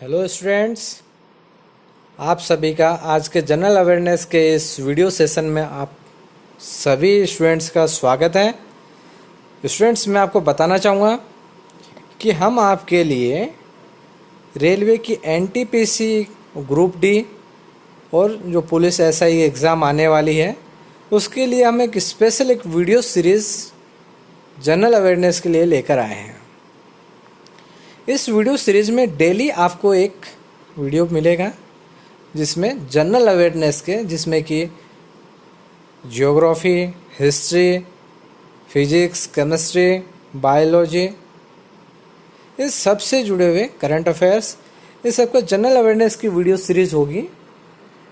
Hello students, आप सभी का आज के जनरल अवेयरनेस के इस वीडियो सेशन में आप सभी स्टूडेंट्स का स्वागत है। स्टूडेंट्स, मैं आपको बताना चाहूँगा कि हम आपके लिए रेलवे की एनटीपीसी ग्रुप डी और जो पुलिस एसआई एग्ज़ाम आने वाली है उसके लिए हम एक special video series general awareness के लिए लेकर आए हैं। इस वीडियो सीरीज़ में डेली आपको एक वीडियो मिलेगा जिसमें जनरल अवेयरनेस के, जिसमें कि geography, history, physics, chemistry, biology, इस सब से जुड़े हुए करंट अफेयर्स, इस सब का जनरल अवेयरनेस की वीडियो सीरीज़ होगी।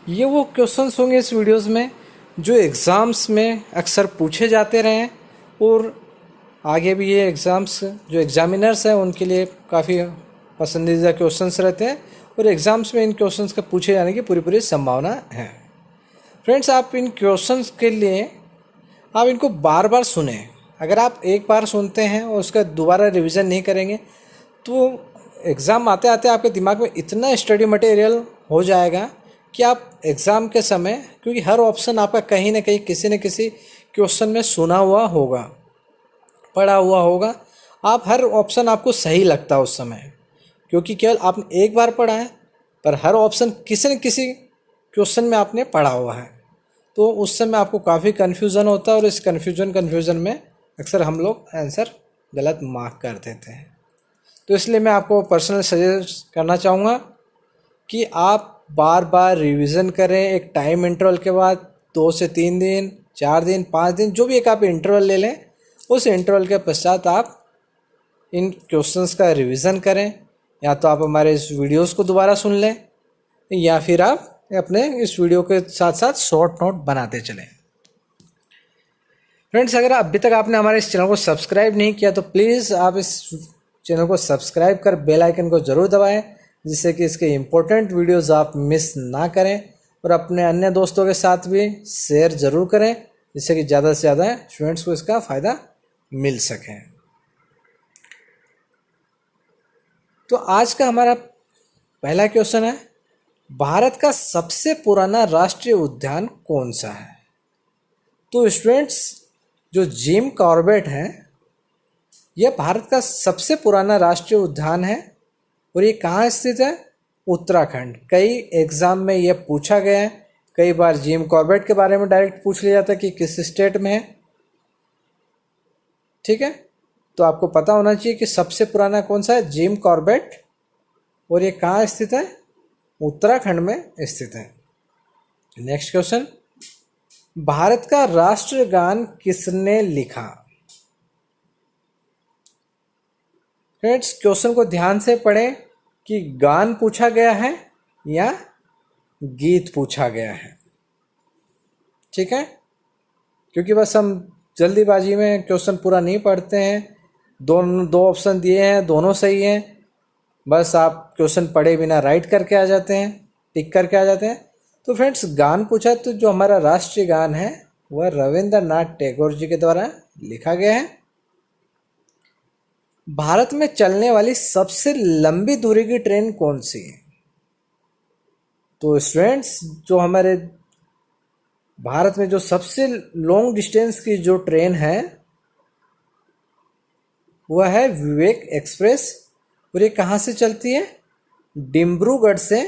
ये वो क्वेश्चंस होंगे इस वीडियोस में जो एग्ज़ाम्स में अक्सर पूछे जाते रहे हैं और आगे भी ये एग्ज़ाम्स जो एग्ज़ामिनर्स हैं उनके लिए काफ़ी पसंदीदा क्वेश्चंस रहते हैं और एग्ज़ाम्स में इन क्वेश्चंस के पूछे जाने की पूरी संभावना है। फ्रेंड्स, आप इन क्वेश्चंस के लिए आप इनको बार बार सुने। अगर आप एक बार सुनते हैं और उसका दोबारा रिवीजन नहीं करेंगे तो एग्ज़ाम आते आते आपके दिमाग में इतना स्टडी मटेरियल हो जाएगा कि आप एग्ज़ाम के समय, क्योंकि हर ऑप्शन आपका कहीं ना कहीं किसी न किसी क्वेश्चन में सुना हुआ होगा, पढ़ा हुआ होगा, आप हर ऑप्शन आपको सही लगता है उस समय, क्योंकि केवल आपने एक बार पढ़ा है पर हर ऑप्शन किसी न किसी क्वेश्चन में आपने पढ़ा हुआ है, तो उस समय आपको काफ़ी कन्फ्यूज़न होता है और इस कन्फ्यूज़न में अक्सर हम लोग आंसर गलत मार्क कर देते हैं। तो इसलिए मैं आपको पर्सनल सजेस्ट करना चाहूँगा कि आप बार बार रिवीजन करें। एक टाइम इंटरवल के बाद 2 से 3 दिन, 4 दिन, 5 दिन, जो भी एक आप इंटरवल ले लें, उस इंटरवल के पश्चात आप इन क्वेश्चंस का रिवीजन करें। या तो आप हमारे इस वीडियोस को दोबारा सुन लें या फिर आप अपने इस वीडियो के साथ साथ शॉर्ट नोट बनाते चलें। फ्रेंड्स, अगर अभी तक आपने हमारे इस चैनल को सब्सक्राइब नहीं किया तो प्लीज़ आप इस चैनल को सब्सक्राइब कर बेल आइकन को ज़रूर दबाएं, जिससे कि इसके इम्पोर्टेंट वीडियोज़ आप मिस ना करें और अपने अन्य दोस्तों के साथ भी शेयर ज़रूर करें, जिससे कि ज़्यादा से ज़्यादा स्टूडेंट्स को इसका फ़ायदा मिल सके। तो आज का हमारा पहला क्वेश्चन है, भारत का सबसे पुराना राष्ट्रीय उद्यान कौन सा है? तो स्टूडेंट्स, जो जिम कॉर्बेट है यह भारत का सबसे पुराना राष्ट्रीय उद्यान है और ये कहाँ स्थित है? उत्तराखंड। कई एग्ज़ाम में यह पूछा गया है, कई बार जिम कॉर्बेट के बारे में डायरेक्ट पूछ लिया जाता है कि किस स्टेट में है। ठीक है, तो आपको पता होना चाहिए कि सबसे पुराना कौन सा है? Jim Corbett. और ये कहाँ स्थित है? उत्तराखंड में स्थित है। नेक्स्ट क्वेश्चन, भारत का राष्ट्रगान किसने लिखा? फ्रेंड्स, क्वेश्चन को ध्यान से पढ़ें कि गान पूछा गया है या गीत पूछा गया है। ठीक है, क्योंकि बस हम जल्दीबाजी में क्वेश्चन पूरा नहीं पढ़ते हैं। दो ऑप्शन दिए हैं, दोनों सही हैं, बस आप क्वेश्चन पढ़े बिना राइट करके आ जाते हैं, टिक करके आ जाते हैं। तो फ्रेंड्स, गान पूछा तो जो हमारा राष्ट्रीय गान है वह रविंद्रनाथ टैगोर जी के द्वारा लिखा गया है। भारत में चलने वाली सबसे लंबी दूरी की ट्रेन कौन सी है? तो स्टूडेंट्स, जो हमारे भारत में जो सबसे लॉन्ग डिस्टेंस की जो ट्रेन है वह है विवेक एक्सप्रेस और ये कहाँ से चलती है? डिब्रूगढ़ से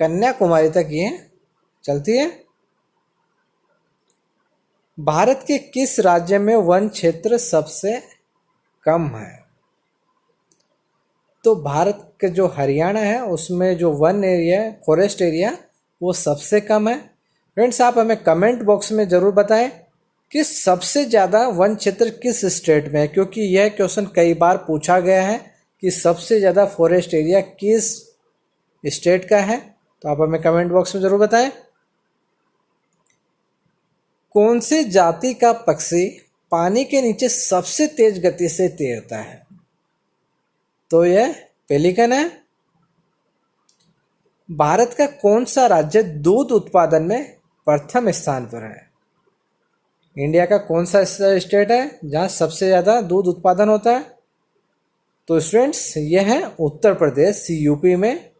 कन्याकुमारी तक ये चलती है। भारत के किस राज्य में वन क्षेत्र सबसे कम है? तो भारत के जो हरियाणा है उसमें जो वन एरिया है, फॉरेस्ट एरिया, वो सबसे कम है। फ्रेंड्स, आप हमें कमेंट बॉक्स में ज़रूर बताएं कि सबसे ज़्यादा वन क्षेत्र किस स्टेट में है, क्योंकि यह क्वेश्चन कई बार पूछा गया है कि सबसे ज़्यादा फॉरेस्ट एरिया किस स्टेट का है। तो आप हमें कमेंट बॉक्स में ज़रूर बताएं। कौन सी जाति का पक्षी पानी के नीचे सबसे तेज गति से तैरता है? तो यह पेलिकन है। भारत का कौन सा राज्य दूध उत्पादन में प्रथम स्थान पर है? इंडिया का कौन सा स्टेट है जहां सबसे ज़्यादा दूध उत्पादन होता है? तो स्टूडेंट्स ये है उत्तर प्रदेश। यूपी में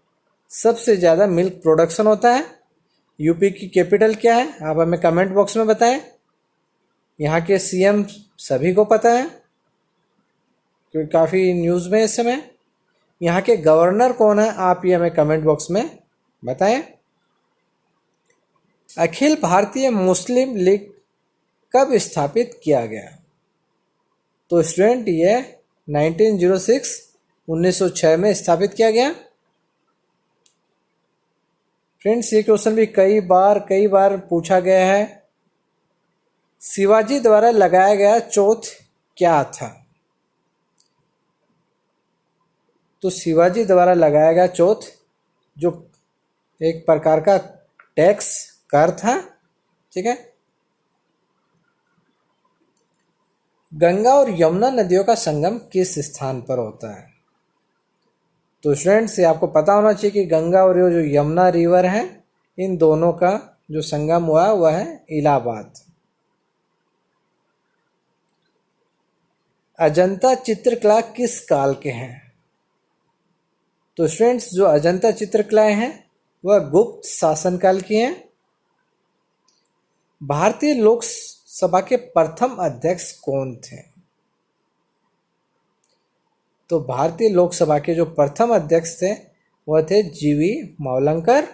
सबसे ज़्यादा मिल्क प्रोडक्शन होता है। यूपी की कैपिटल क्या है आप हमें कमेंट बॉक्स में बताएं। यहाँ के सीएम सभी को पता है क्योंकि काफ़ी न्यूज़ में इस समय। यहाँ के गवर्नर कौन है आप ये हमें कमेंट बॉक्स में बताएं। अखिल भारतीय मुस्लिम लीग कब स्थापित किया गया? तो स्टूडेंट ये 1906 में स्थापित किया गया। फ्रेंड्स ये क्वेश्चन भी कई बार पूछा गया है। शिवाजी द्वारा लगाया गया चौथ क्या था? तो शिवाजी द्वारा लगाया गया चौथ जो एक प्रकार का टैक्स कर था, ठीक है। गंगा और यमुना नदियों का संगम किस स्थान पर होता है? तो स्टूडेंट्स ये आपको पता होना चाहिए कि गंगा और ये जो यमुना रिवर है इन दोनों का जो संगम हुआ वह है इलाहाबाद। अजंता चित्रकला किस काल के हैं? तो स्टूडेंट्स जो अजंता चित्रकलाएं हैं वह गुप्त शासनकाल की हैं। भारतीय लोकसभा के प्रथम अध्यक्ष कौन थे? तो भारतीय लोकसभा के जो प्रथम अध्यक्ष थे वह थे जीवी मावलंकर।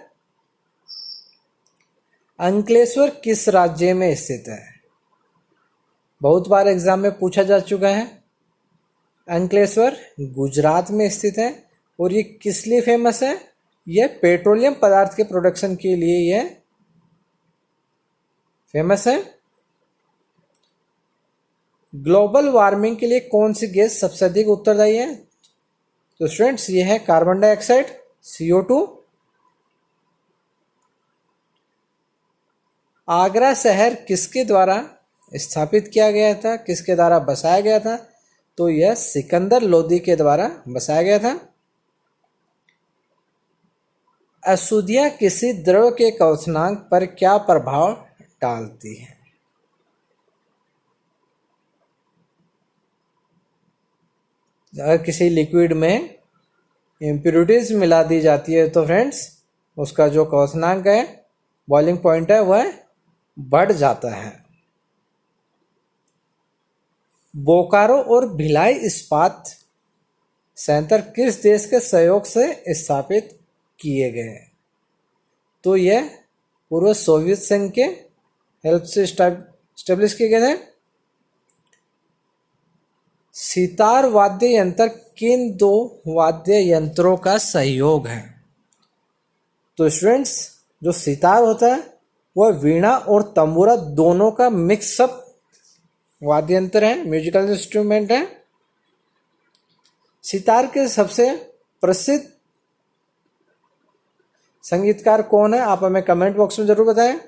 अंकलेश्वर किस राज्य में स्थित है? बहुत बार एग्जाम में पूछा जा चुका है। अंकलेश्वर गुजरात में स्थित है और ये किस लिए फेमस है? यह पेट्रोलियम पदार्थ के प्रोडक्शन के लिए यह फेमस है। ग्लोबल वार्मिंग के लिए कौन सी गैस सबसे अधिक उत्तरदायी है? तो स्टूडेंट्स ये है कार्बन डाइऑक्साइड CO2। आगरा शहर किसके द्वारा स्थापित किया गया था, किसके द्वारा बसाया गया था? तो यह सिकंदर लोदी के द्वारा बसाया गया था। अशुद्धियां किसी द्रव के क्वथनांक पर क्या प्रभाव डालती है? अगर किसी लिक्विड में इम्प्योरिटीज मिला दी जाती है तो फ्रेंड्स उसका जो क्वथनांक है, बॉइलिंग पॉइंट है, वह बढ़ जाता है। बोकारो और भिलाई इस्पात संयंत्र किस देश के सहयोग से स्थापित किए गए? तो यह पूर्व सोवियत संघ के हेल्प से स्टेब्लिश किए गए थे। सितार वाद्य यंत्र किन दो वाद्य यंत्रों का सहयोग है? तो स्टूडेंट्स जो सितार होता है वह वीणा और तंबूरा दोनों का मिक्सअप वाद्य यंत्र है, म्यूजिकल इंस्ट्रूमेंट है। सितार के सबसे प्रसिद्ध संगीतकार कौन है आप हमें कमेंट बॉक्स में जरूर बताएं।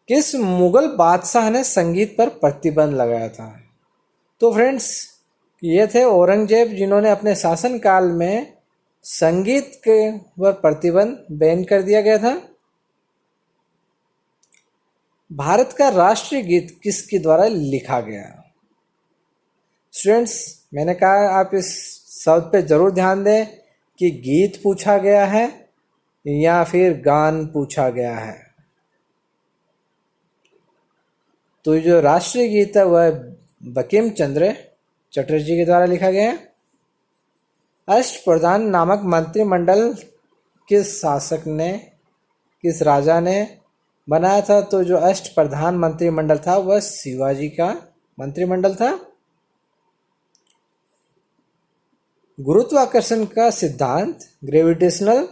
किस मुगल बादशाह ने संगीत पर प्रतिबंध लगाया था? तो फ्रेंड्स ये थे औरंगजेब जिन्होंने अपने शासनकाल में संगीत के पर प्रतिबंध बैन कर दिया गया था। भारत का राष्ट्रीय गीत किसके द्वारा लिखा गया? स्टूडेंट्स मैंने कहा आप इस शब्द पे जरूर ध्यान दें कि गीत पूछा गया है या फिर गान पूछा गया है। तो जो राष्ट्रीय गीत है वह बंकिम चंद्र चटर्जी के द्वारा लिखा गया है। अष्टप्रधान नामक मंत्रिमंडल किस शासक ने, किस राजा ने बनाया था? तो जो अष्टप्रधान मंत्रिमंडल था वह शिवाजी का मंत्रिमंडल था। गुरुत्वाकर्षण का सिद्धांत, ग्रेविटेशनल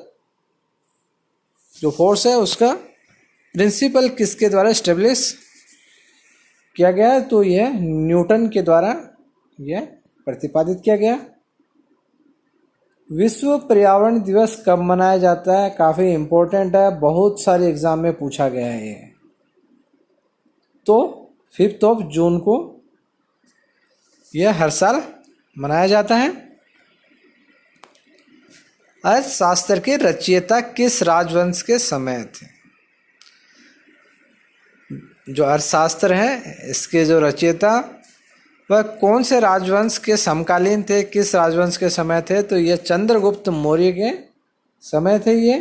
जो फोर्स है उसका प्रिंसिपल किसके द्वारा स्टेब्लिश किया गया है? तो यह न्यूटन के द्वारा यह प्रतिपादित किया गया। विश्व पर्यावरण दिवस कब मनाया जाता है? काफ़ी इम्पोर्टेंट है, बहुत सारे एग्जाम में पूछा गया है ये। तो 5 जून को यह हर साल मनाया जाता है। अर्थशास्त्र के रचयिता किस राजवंश के समय थे? जो अर्थशास्त्र है इसके जो रचयिता वह कौन से राजवंश के समकालीन थे, किस राजवंश के समय थे? तो ये चंद्रगुप्त मौर्य के समय थे ये।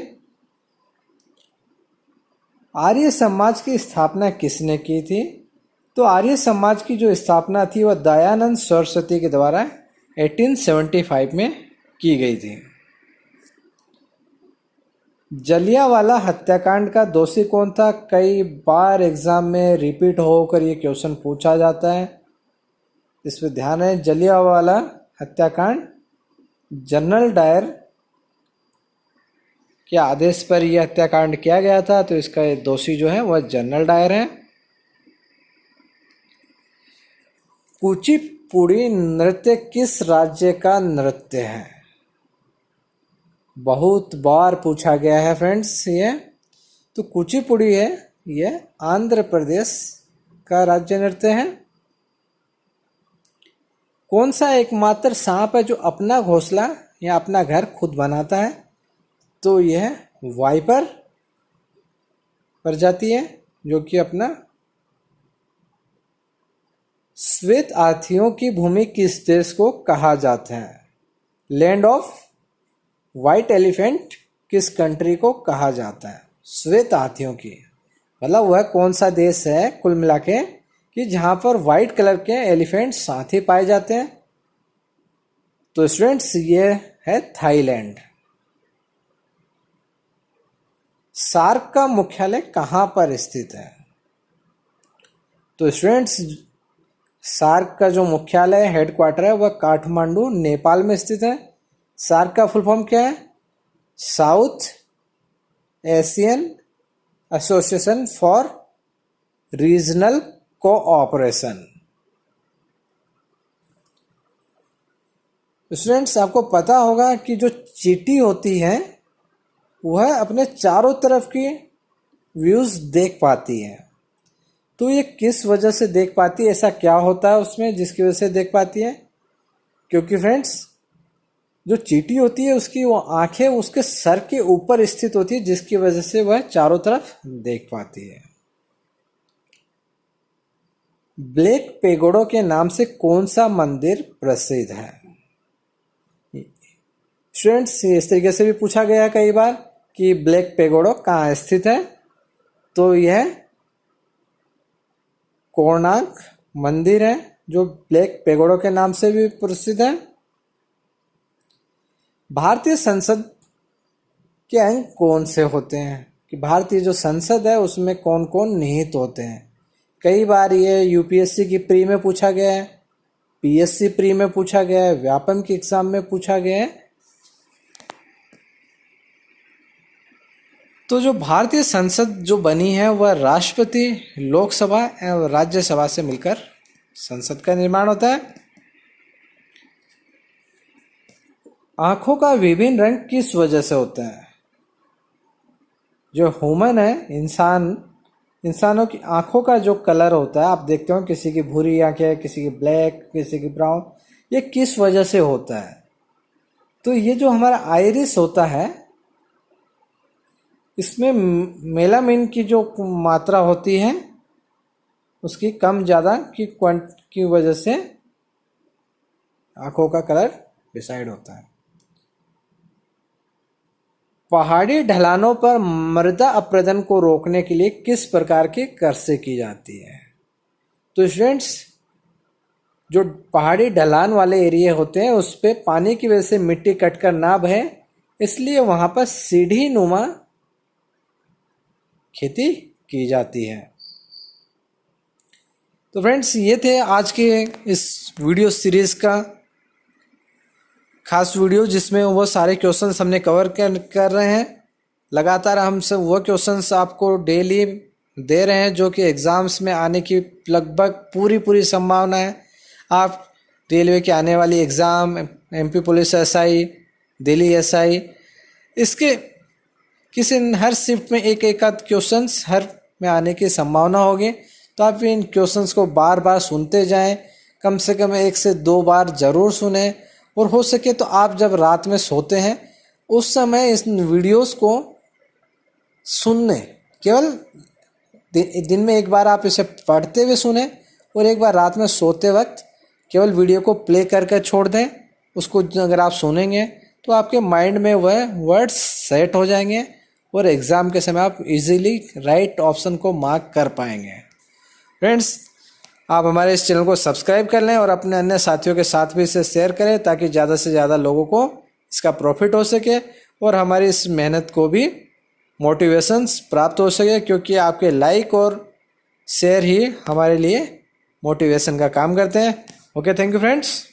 आर्य समाज की स्थापना किसने की थी? तो आर्य समाज की जो स्थापना थी वह दयानंद सरस्वती के द्वारा 1875 में की गई थी। जलियांवाला हत्याकांड का दोषी कौन था? कई बार एग्जाम में रिपीट होकर ये क्वेश्चन पूछा जाता है, इस पर ध्यान है। जलियांवाला हत्याकांड जनरल डायर के आदेश पर यह हत्याकांड किया गया था, तो इसका दोषी जो है वह जनरल डायर है। कुचिपुड़ी नृत्य किस राज्य का नृत्य है? बहुत बार पूछा गया है फ्रेंड्स ये। तो कुचिपुड़ी है ये आंध्र प्रदेश का राज्य नृत्य है। कौन सा एकमात्र सांप है जो अपना घोंसला या अपना घर खुद बनाता है? तो यह वाइपर प्रजाति है जो कि अपना। श्वेत हाथियों की भूमि किस देश को कहा जाता है? लैंड ऑफ व्हाइट एलिफेंट किस कंट्री को कहा जाता है? श्वेत हाथियों की मतलब वह कौन सा देश है कुल मिला के कि जहां पर व्हाइट कलर के एलिफेंट्स हाथी पाए जाते हैं? तो स्टूडेंट्स ये है थाईलैंड। सार्क का मुख्यालय कहां पर स्थित है? तो स्टूडेंट्स सार्क का जो मुख्यालय हेडक्वार्टर है वह काठमांडू नेपाल में स्थित है। सार्क का फुल फॉर्म क्या है? South Asian association for regional cooperation. Students आपको पता होगा कि जो चींटी होती है वह अपने चारों तरफ की व्यूज देख पाती है। तो ये किस वजह से देख पाती है? ऐसा क्या होता है उसमें जिसकी वजह से देख पाती है? क्योंकि फ्रेंड्स जो चींटी होती है उसकी वो आंखें उसके सर के ऊपर स्थित होती है, जिसकी वजह से वह चारों तरफ देख पाती है। ब्लैक पेगोडा के नाम से कौन सा मंदिर प्रसिद्ध है? स्टूडेंट्स इस तरीके से भी पूछा गया है कई बार कि ब्लैक पेगोडा कहाँ स्थित है? तो यह कोणार्क मंदिर है जो ब्लैक पेगोडा के नाम से भी प्रसिद्ध है। भारतीय संसद के अंग कौन से होते हैं? कि भारतीय जो संसद है उसमें कौन कौन निहित होते हैं? कई बार ये यूपीएससी की प्री में पूछा गया है, पीएससी प्री में पूछा गया है, व्यापम की एग्जाम में पूछा गया है। तो जो भारतीय संसद जो बनी है वह राष्ट्रपति, लोकसभा एवं राज्यसभा से मिलकर संसद का निर्माण होता है। आंखों का विभिन्न रंग किस वजह से होता है? जो ह्यूमन है इंसानों की आंखों का जो कलर होता है, आप देखते हो किसी की भूरी आंखें, किसी की ब्लैक, किसी की ब्राउन, ये किस वजह से होता है? तो ये जो हमारा आइरिस होता है इसमें मेलामिन की जो मात्रा होती है उसकी कम ज़्यादा की वजह से आंखों का कलर डिसाइड होता है। पहाड़ी ढलानों पर मृदा अपरदन को रोकने के लिए किस प्रकार की कृषि की जाती है? तो स्टूडेंट्स जो पहाड़ी ढलान वाले एरिया होते हैं उस पे पानी की वजह से मिट्टी कटकर ना बहे, इसलिए वहां पर सीढ़ी नुमा खेती की जाती है। तो फ्रेंड्स ये थे आज के इस वीडियो सीरीज का खास वीडियो, जिसमें वो सारे क्वेश्चंस हमने कवर कर रहे हैं। लगातार हम सब वो क्वेश्चंस आपको डेली दे रहे हैं जो कि एग्ज़ाम्स में आने की लगभग पूरी संभावना है। आप रेलवे की आने वाली exam, MP police SI, Delhi SI, इसके हर शिफ्ट में एक आध क्वेश्चंस हर में आने की संभावना होगी। तो आप इन क्वेश्चंस को बार बार सुनते जाएं, कम से कम 1 से 2 बार ज़रूर सुने, और हो सके तो आप जब रात में सोते हैं उस समय इस वीडियोस को सुनने, केवल दिन में एक बार आप इसे पढ़ते हुए सुने और एक बार रात में सोते वक्त केवल वीडियो को प्ले करके छोड़ दें। उसको अगर आप सुनेंगे तो आपके माइंड में वह वर्ड्स सेट हो जाएंगे और एग्ज़ाम के समय आप इजीली राइट ऑप्शन को मार्क कर पाएंगे। फ्रेंड्स, आप हमारे इस चैनल को सब्सक्राइब कर लें और अपने अन्य साथियों के साथ भी इसे शेयर करें ताकि ज़्यादा से ज़्यादा लोगों को इसका प्रॉफिट हो सके और हमारी इस मेहनत को भी मोटिवेशंस प्राप्त हो सके, क्योंकि आपके लाइक और शेयर ही हमारे लिए मोटिवेशन का काम करते हैं। Okay, thank you friends.